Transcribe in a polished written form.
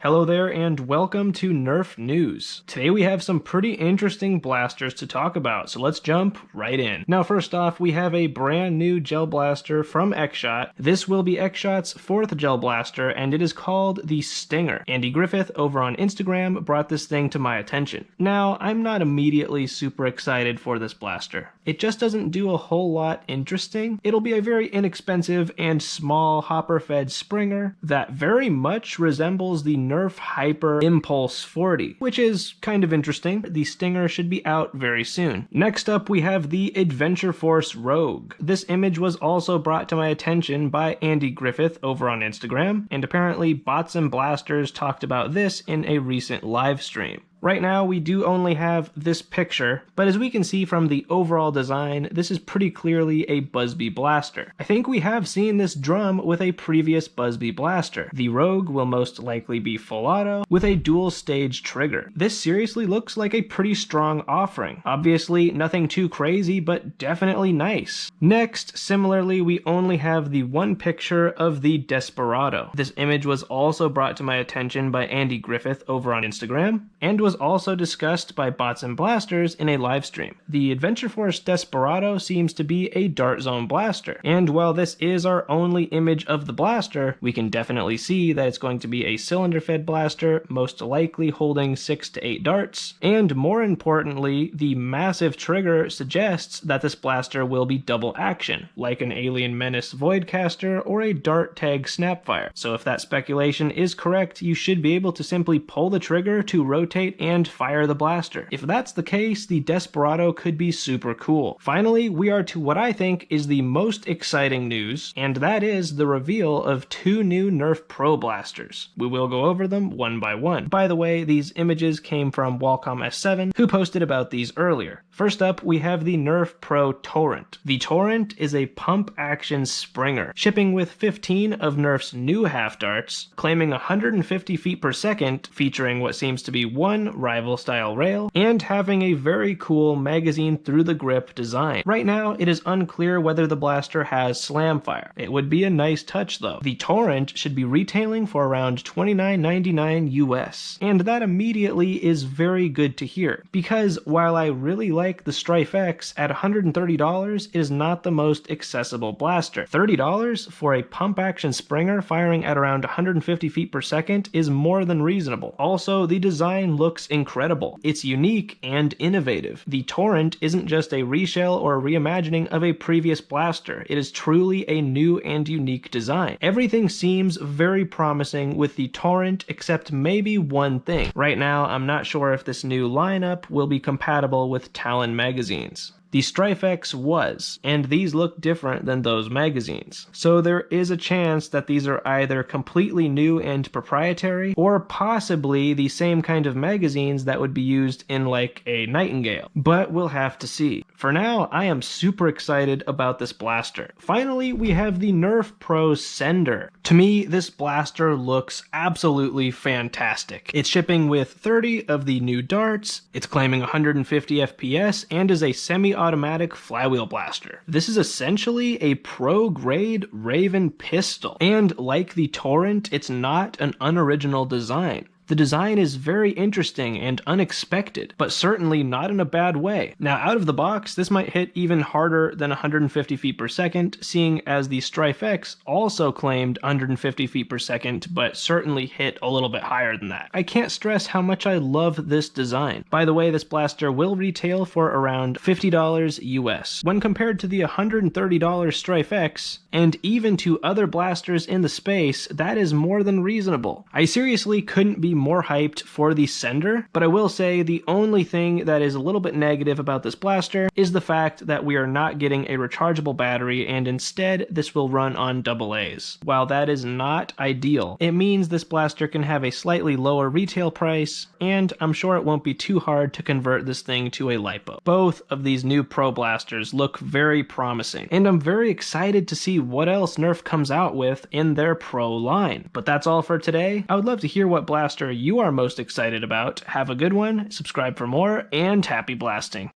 Hello there and welcome to Nerf News. Today we have some pretty interesting blasters to talk about, so let's jump right in. Now first off, we have a brand new gel blaster from X-Shot. This will be X-Shot's fourth gel blaster and it is called the Stinger. Andy Griffith over on Instagram brought this thing to my attention. Now, I'm not immediately super excited for this blaster. It just doesn't do a whole lot interesting. It'll be a very inexpensive and small hopper-fed Springer that very much resembles the Nerf Hyper Impulse 40, which is kind of interesting. The Stinger should be out very soon. Next up, we have the Adventure Force Rogue. This image was also brought to my attention by Andy Griffith over on Instagram, and apparently Bots and Blasters talked about this in a recent live stream. Right now, we do only have this picture, but as we can see from the overall design, this is pretty clearly a Busby blaster. I think we have seen this drum with a previous Busby blaster. The Rogue will most likely be full auto with a dual stage trigger. This seriously looks like a pretty strong offering. Obviously, nothing too crazy, but definitely nice. Next, similarly, we only have the one picture of the Desperado. This image was also brought to my attention by Andy Griffith over on Instagram, and was also discussed by Bots and Blasters in a live stream. The Adventure Force Desperado seems to be a dart zone blaster, and while this is our only image of the blaster, we can definitely see that it's going to be a cylinder-fed blaster, most likely holding 6 to 8 darts, and more importantly, the massive trigger suggests that this blaster will be double action, like an Alien Menace Voidcaster or a Dart Tag Snapfire. So if that speculation is correct, you should be able to simply pull the trigger to rotate and fire the blaster. If that's the case, the Desperado could be super cool. Finally, we are to what I think is the most exciting news, and that is the reveal of 2 new Nerf Pro blasters. We will go over them one by one. By the way, these images came from Wacom S7, who posted about these earlier. First up, we have the Nerf Pro Torrent. The Torrent is a pump-action Springer, shipping with 15 of Nerf's new half darts, claiming 150 feet per second, featuring what seems to be one rival-style rail, and having a very cool magazine through the grip design. Right now, it is unclear whether the blaster has slam fire. It would be a nice touch though. The Torrent should be retailing for around $29.99 US, and that immediately is very good to hear, because while I really like the Strife X at $130, it is not the most accessible blaster. $30 for a pump-action Springer firing at around 150 feet per second is more than reasonable. Also, the design looks incredible. It's unique and innovative. The Torrent isn't just a reshell or a reimagining of a previous blaster. It is truly a new and unique design. Everything seems very promising with the Torrent except maybe one thing. Right now, I'm not sure if this new lineup will be compatible with Talon magazines. The Strife X was, and these look different than those magazines. So there is a chance that these are either completely new and proprietary, or possibly the same kind of magazines that would be used in like a Nightingale. But we'll have to see. For now, I am super excited about this blaster. Finally, we have the Nerf Pro Sender. To me, this blaster looks absolutely fantastic. It's shipping with 30 of the new darts, it's claiming 150 FPS, and is a semi-automatic flywheel blaster. This is essentially a pro-grade Raven pistol, and like the Torrent, it's not an unoriginal design. The design is very interesting and unexpected, but certainly not in a bad way. Now, out of the box, this might hit even harder than 150 feet per second, seeing as the Strife X also claimed 150 feet per second, but certainly hit a little bit higher than that. I can't stress how much I love this design. By the way, this blaster will retail for around $50 US. When compared to the $130 Strife X, and even to other blasters in the space, that is more than reasonable. I seriously couldn't be more hyped for the Sender, but I will say the only thing that is a little bit negative about this blaster is the fact that we are not getting a rechargeable battery, and instead this will run on AA's. While that is not ideal, it means this blaster can have a slightly lower retail price, and I'm sure it won't be too hard to convert this thing to a LiPo. Both of these new Pro blasters look very promising, and I'm very excited to see what else Nerf comes out with in their Pro line. But that's all for today. I would love to hear what blaster you are most excited about. Have a good one, subscribe for more, and happy blasting.